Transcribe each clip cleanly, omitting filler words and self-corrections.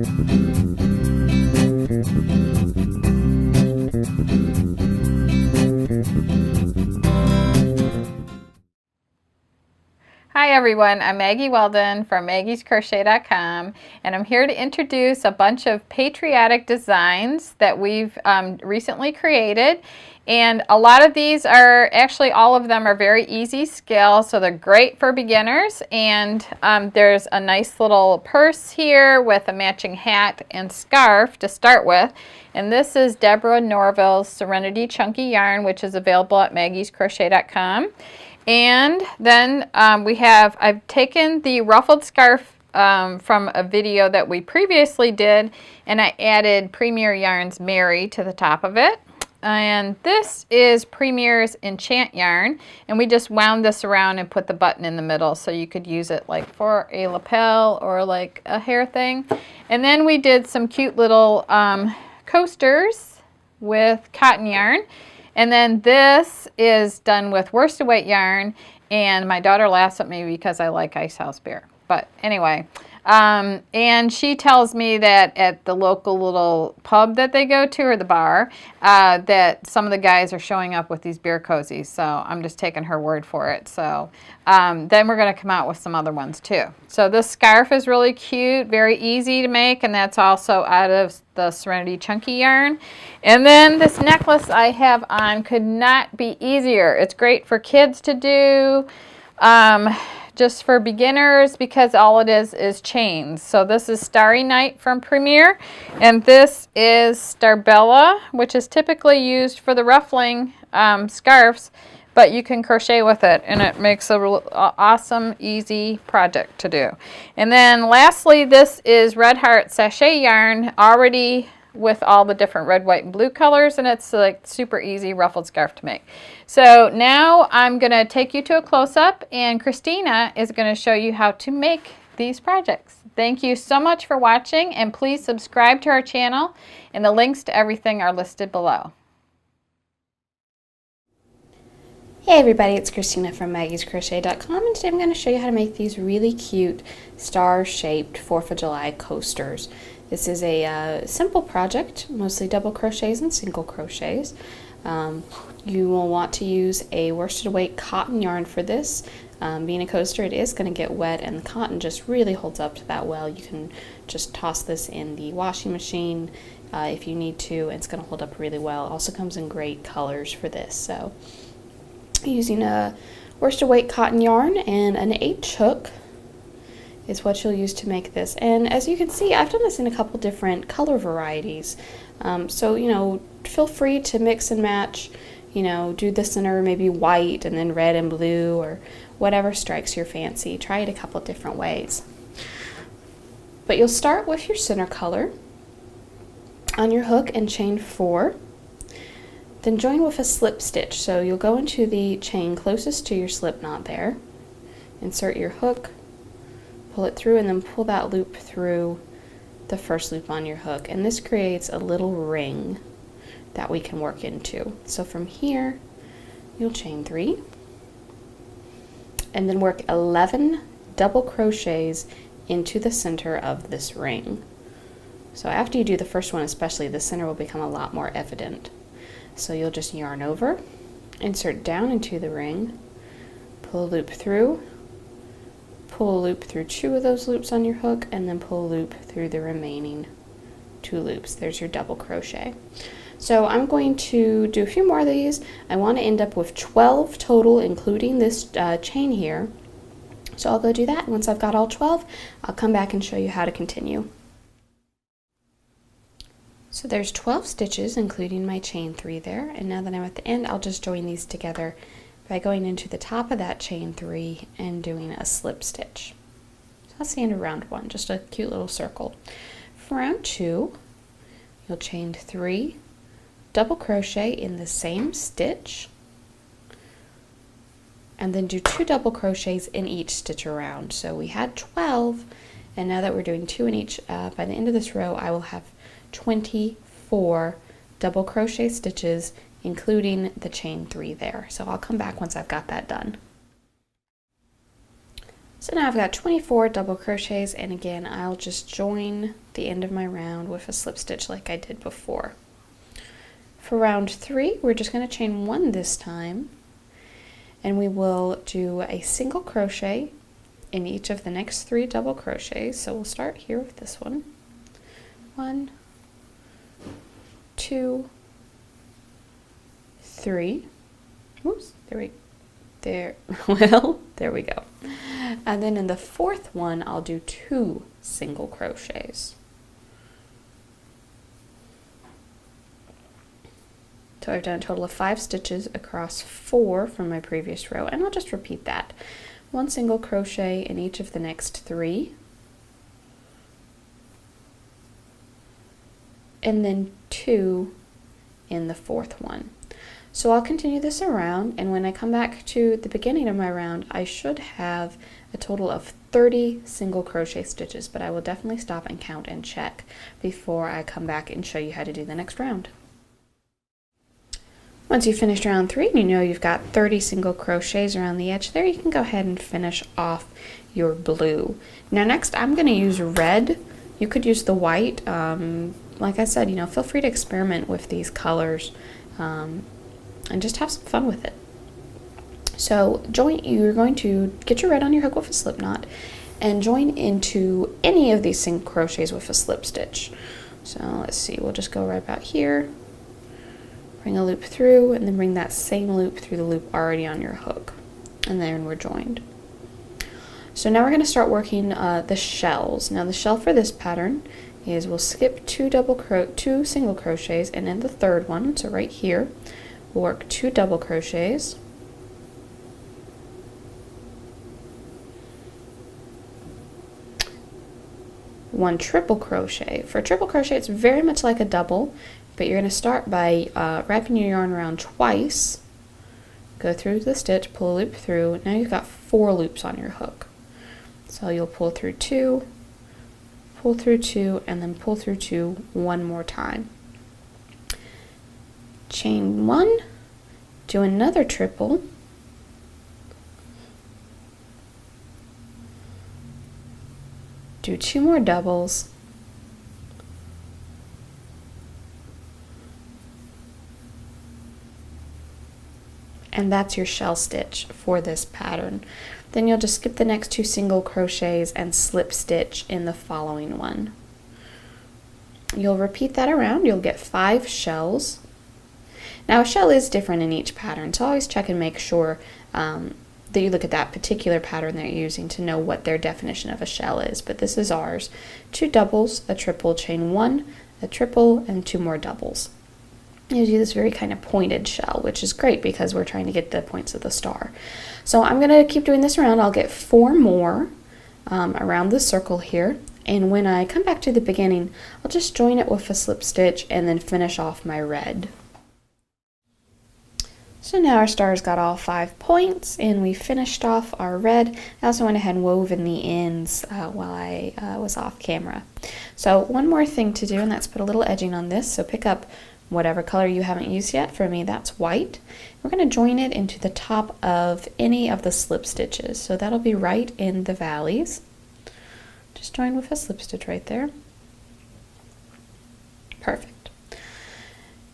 Hi everyone, I'm Maggie Weldon from maggiescrochet.com, and I'm here to introduce a bunch of patriotic designs that we've recently created. And a lot of these are, actually all of them are very easy scale, so they're great for beginners. And there's a nice little purse here with a matching hat and scarf to start with. And this is Deborah Norville's Serenity Chunky Yarn, which is available at maggiescrochet.com. And then I've taken the ruffled scarf from a video that we previously did, and I added Premier Yarn's Mary to the top of it. And this is Premier's Enchant yarn, and we just wound this around and put the button in the middle, so you could use it like for a lapel or like a hair thing. And then we did some cute little coasters with cotton yarn. And then this is done with worsted weight yarn, and my daughter laughs at me because I like Ice House Bear. But anyway, and she tells me that at the local little pub that they go to, or the bar, that some of the guys are showing up with these beer cozies. So I'm just taking her word for it. So then we're going to come out with some other ones too. So this scarf is really cute, very easy to make, and that's also out of the Serenity Chunky yarn. And then this necklace I have on could not be easier. It's great for kids to do. Just for beginners, because all it is chains. So this is Starry Night from Premier, and this is Starbella, which is typically used for the ruffling scarves, but you can crochet with it, and it makes a real awesome, easy project to do. And then lastly, this is Red Heart Sachet yarn, already with all the different red, white, and blue colors, and it's like super easy ruffled scarf to make. So now I'm going to take you to a close-up, and Christina is going to show you how to make these projects. Thank you so much for watching, and please subscribe to our channel, and the links to everything are listed below. Hey everybody, it's Christina from maggiescrochet.com, and today I'm going to show you how to make these really cute star-shaped 4th of July coasters. This is a simple project, mostly double crochets and single crochets. You will want to use a worsted weight cotton yarn for this. Being a coaster, it is going to get wet, and the cotton just really holds up to that well. You can just toss this in the washing machine if you need to, and it's going to hold up really well. It also comes in great colors for this. So using a worsted weight cotton yarn and an H hook is what you'll use to make this. And as you can see, I've done this in a couple different color varieties. So, you know, feel free to mix and match, you know, do the center maybe white and then red and blue, or whatever strikes your fancy. Try it a couple different ways. But you'll start with your center color on your hook and chain 4. Then join with a slip stitch. So you'll go into the chain closest to your slip knot there, insert your hook, pull it through, and then pull that loop through the first loop on your hook. And this creates a little ring that we can work into. So from here, you'll chain 3, and then work 11 double crochets into the center of this ring. So after you do the first one especially, the center will become a lot more evident. So you'll just yarn over, insert down into the ring, pull a loop through, pull a loop through 2 of those loops on your hook, and then pull a loop through the remaining 2 loops. There's your double crochet. So I'm going to do a few more of these. I want to end up with 12 total, including this chain here. So I'll go do that. Once I've got all 12, I'll come back and show you how to continue. So there's 12 stitches, including my chain 3 there. And now that I'm at the end, I'll just join these together by going into the top of that chain 3 and doing a slip stitch. So that's the end of round 1, just a cute little circle. For round 2, you'll chain 3, double crochet in the same stitch, and then do 2 double crochets in each stitch around. So we had 12, and now that we're doing 2 in each, by the end of this row I will have 24 double crochet stitches, including the chain 3 there. So I'll come back once I've got that done. So now I've got 24 double crochets, and again I'll just join the end of my round with a slip stitch like I did before. For round 3, we're just going to chain 1 this time, and we will do a single crochet in each of the next 3 double crochets. So we'll start here with this one. 1, 2, 3. Oops, there we go. And then in the 4th one, I'll do 2 single crochets. So I've done a total of 5 stitches across 4 from my previous row, and I'll just repeat that. 1 single crochet in each of the next 3, and then 2 in the 4th one. So I'll continue this around, and when I come back to the beginning of my round, I should have a total of 30 single crochet stitches, but I will definitely stop and count and check before I come back and show you how to do the next round. Once you've finished round 3 and you know you've got 30 single crochets around the edge there, you can go ahead and finish off your blue. Now next I'm going to use red. You could use the white. Like I said, feel free to experiment with these colors and just have some fun with it. So you're going to get your red on your hook with a slip knot and join into any of these single crochets with a slip stitch. So let's see, we'll just go right about here. Bring a loop through, and then bring that same loop through the loop already on your hook, and then we're joined. So now we're going to start working the shells. Now the shell for this pattern is we'll skip 2 single crochets, and in the 3rd one, so right here, we'll work 2 double crochets, one triple crochet. For a triple crochet, it's very much like a double, but you're going to start by wrapping your yarn around twice, go through the stitch, pull a loop through. Now you've got 4 loops on your hook. So you'll pull through 2, pull through 2, and then pull through 2 one more time. Chain 1, do another triple, do 2 more doubles, and that's your shell stitch for this pattern. Then you'll just skip the next 2 single crochets and slip stitch in the following one. You'll repeat that around. You'll get 5 shells. Now a shell is different in each pattern, so always check and make sure that you look at that particular pattern that you're using to know what their definition of a shell is, but this is ours. 2 doubles, a triple, chain 1, a triple, and 2 more doubles. You do this very kind of pointed shell, which is great because we're trying to get the points of the star. So I'm going to keep doing this around. I'll get 4 more around the circle here, and when I come back to the beginning, I'll just join it with a slip stitch and then finish off my red. So now our star's got all 5 points, and we finished off our red. I also went ahead and wove in the ends while I was off camera. So one more thing to do, and that's put a little edging on this. So pick up whatever color you haven't used yet. For me, that's white. We're going to join it into the top of any of the slip stitches. So that'll be right in the valleys. Just join with a slip stitch right there. Perfect.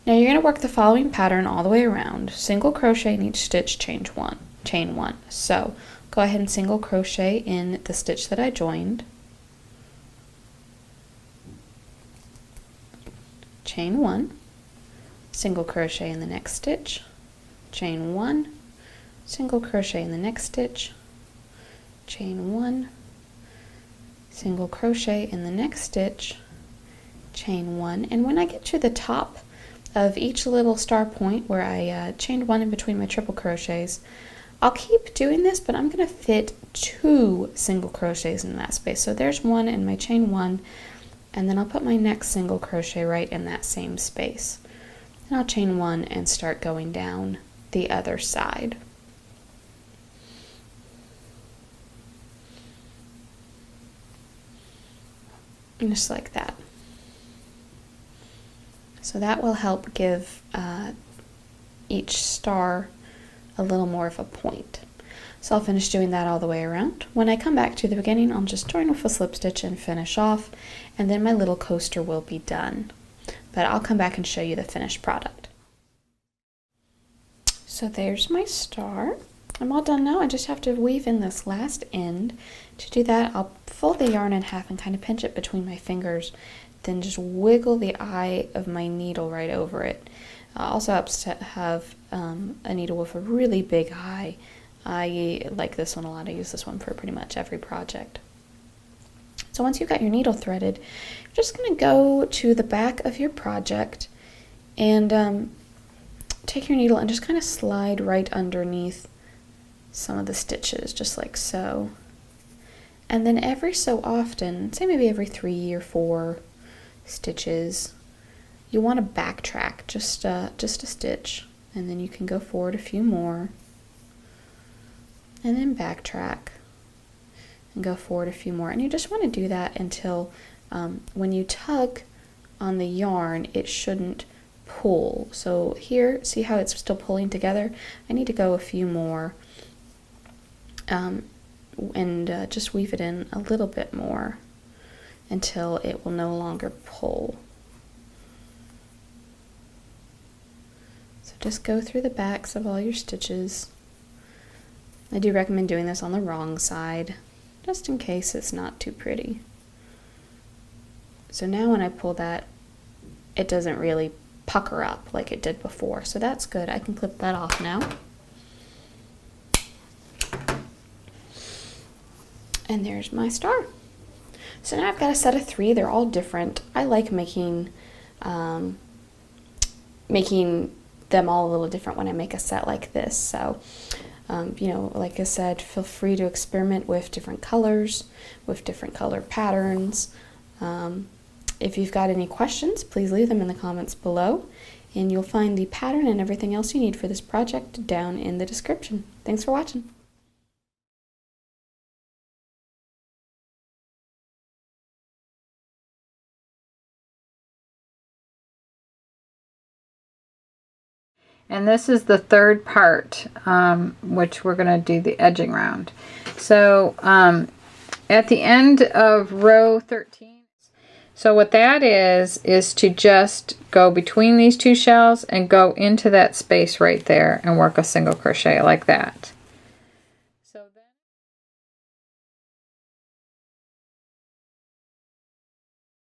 Now you're going to work the following pattern all the way around. Single crochet in each stitch, chain 1. So go ahead and single crochet in the stitch that I joined. Chain 1. Single crochet in the next stitch, chain 1, single crochet in the next stitch, chain 1, single crochet in the next stitch, chain 1, and when I get to the top of each little star point where I chained 1 in between my triple crochets, I'll keep doing this, but I'm going to fit 2 single crochets in that space. So there's 1 in my chain 1, and then I'll put my next single crochet right in that same space. And I'll chain 1 and start going down the other side. And just like that. So that will help give each star a little more of a point. So I'll finish doing that all the way around. When I come back to the beginning, I'll just join with a slip stitch and finish off, and then my little coaster will be done. But I'll come back and show you the finished product. So there's my star. I'm all done now. I just have to weave in this last end. To do that, I'll fold the yarn in half and kind of pinch it between my fingers, then just wiggle the eye of my needle right over it. Also helps to have a needle with a really big eye. I like this one a lot. I use this one for pretty much every project. So once you've got your needle threaded, you're just going to go to the back of your project and take your needle and just kind of slide right underneath some of the stitches, just like so. And then every so often, say maybe every 3 or 4 stitches, you want to backtrack just a stitch, and then you can go forward a few more, and then backtrack and go forward a few more. And you just want to do that until when you tug on the yarn, it shouldn't pull. So here, see how it's still pulling together? I need to go a few more and just weave it in a little bit more until it will no longer pull. So just go through the backs of all your stitches. I do recommend doing this on the wrong side, just in case it's not too pretty. So now when I pull that, it doesn't really pucker up like it did before, so that's good. I can clip that off now. And there's my star. So now I've got a set of 3. They're all different. I like making them all a little different when I make a set like this. So you know, like I said, feel free to experiment with different colors, with different color patterns. If you've got any questions, please leave them in the comments below, and you'll find the pattern and everything else you need for this project down in the description. Thanks for watching. And this is the third part, which we're going to do the edging round. So at the end of row 13, so what that is to just go between these 2 shells and go into that space right there and work a single crochet like that.